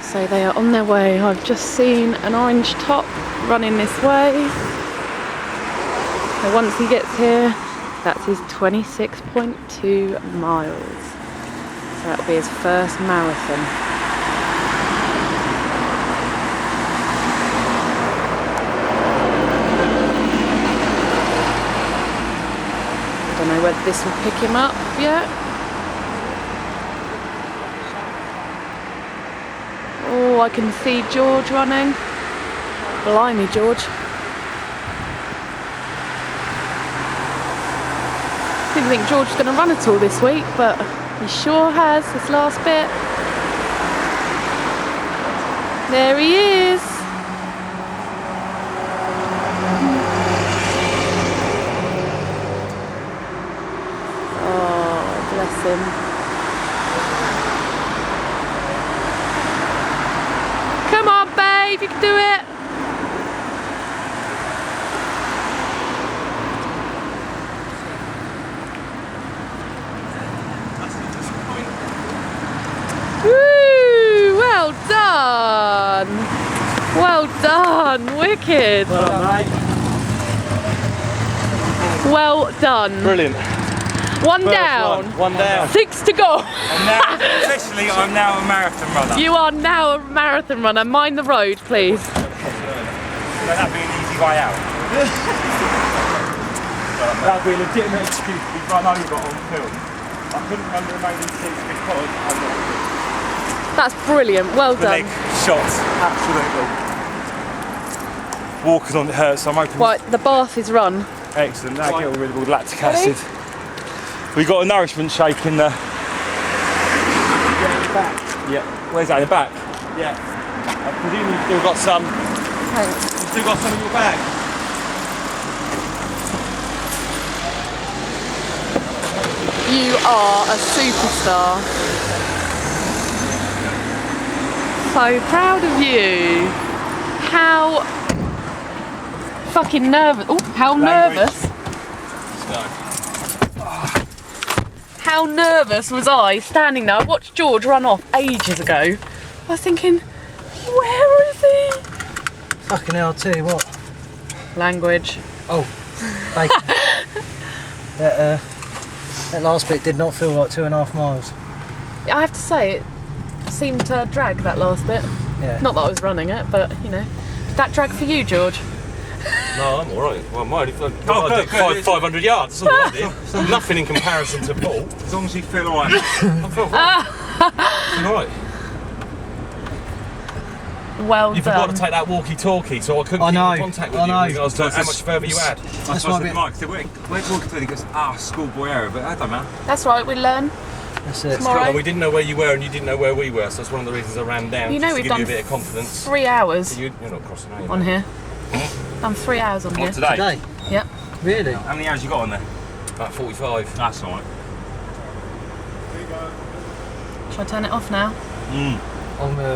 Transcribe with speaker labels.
Speaker 1: So they are on their way. I've just seen an orange top running this way. So once he gets here, that's his 26.2 miles. So that'll be his first marathon. I don't know whether this will pick him up yet. Oh, I can see George running. Blimey, George. Didn't think George was going to run at all this week, but he sure has this last bit. There he is. Oh, bless him. Come on, babe, you can do it. Woo! Well done. Well done. Wicked.
Speaker 2: Well done, mate.
Speaker 1: Well done.
Speaker 2: Brilliant.
Speaker 1: One down.
Speaker 2: One down.
Speaker 1: 6 to go.
Speaker 3: Officially, I'm now a marathon runner.
Speaker 1: You are now a marathon runner. Mind the road, please.
Speaker 3: Let that be an easy way out.
Speaker 2: That'd be a legitimate excuse to be run over on film. I couldn't run the remaining seats because I'm not good.
Speaker 1: That's brilliant. Well
Speaker 3: The leg
Speaker 1: done.
Speaker 3: shots.
Speaker 2: Absolutely.
Speaker 3: Walking on it hurts, so I'm hoping.
Speaker 1: Right, the bath is run.
Speaker 3: Excellent. That'll get rid of all the lactic acid. We got a nourishment shake in the.
Speaker 2: Yeah, in the back.
Speaker 3: Yeah. Where's that in the back?
Speaker 2: Yeah.
Speaker 3: I presume you've still got some. You've still got some in your bag.
Speaker 1: You are a superstar. So proud of you. How fucking nervous. Oh, how nervous. How nervous was I standing there? I watched George run off ages ago. I was thinking, where is he?
Speaker 4: Fucking hell, I'll tell you what.
Speaker 1: Language.
Speaker 4: Oh, bacon. That last bit did not feel like 2.5 miles.
Speaker 1: I have to say, it seemed to drag that last bit.
Speaker 4: Yeah.
Speaker 1: Not that I was running it, but you know. Did that drag for you, George?
Speaker 5: No, I'm alright. Well, I might have done
Speaker 3: good, good.
Speaker 5: 500 yards. That's all I did. Nothing in comparison to Paul.
Speaker 3: As long as you feel alright.
Speaker 5: I felt alright.
Speaker 1: Well
Speaker 5: You
Speaker 1: done.
Speaker 5: forgot to take that walkie-talkie, so I couldn't
Speaker 4: I
Speaker 5: keep
Speaker 4: know,
Speaker 5: in contact with
Speaker 4: I
Speaker 5: you
Speaker 4: know.
Speaker 5: in regards to how much further you had.
Speaker 4: That's why
Speaker 3: Mike said, where's walking to? He goes, schoolboy error, but I don't know.
Speaker 1: That's right, we learn
Speaker 4: That's it.
Speaker 1: tomorrow.
Speaker 5: And we didn't know where you were and you didn't know where we were, so that's one of the reasons I ran down,
Speaker 1: You know
Speaker 5: just to
Speaker 1: we've
Speaker 5: give you a
Speaker 1: done
Speaker 5: bit of confidence.
Speaker 1: 3 hours
Speaker 5: You're not crossing, are you?
Speaker 1: on here. Done 3 hours on here.
Speaker 3: What, today?
Speaker 4: Today?
Speaker 1: Yep.
Speaker 4: Really?
Speaker 3: How many hours you got on there?
Speaker 5: About 45.
Speaker 3: That's alright.
Speaker 1: Shall I turn it off now?
Speaker 4: On the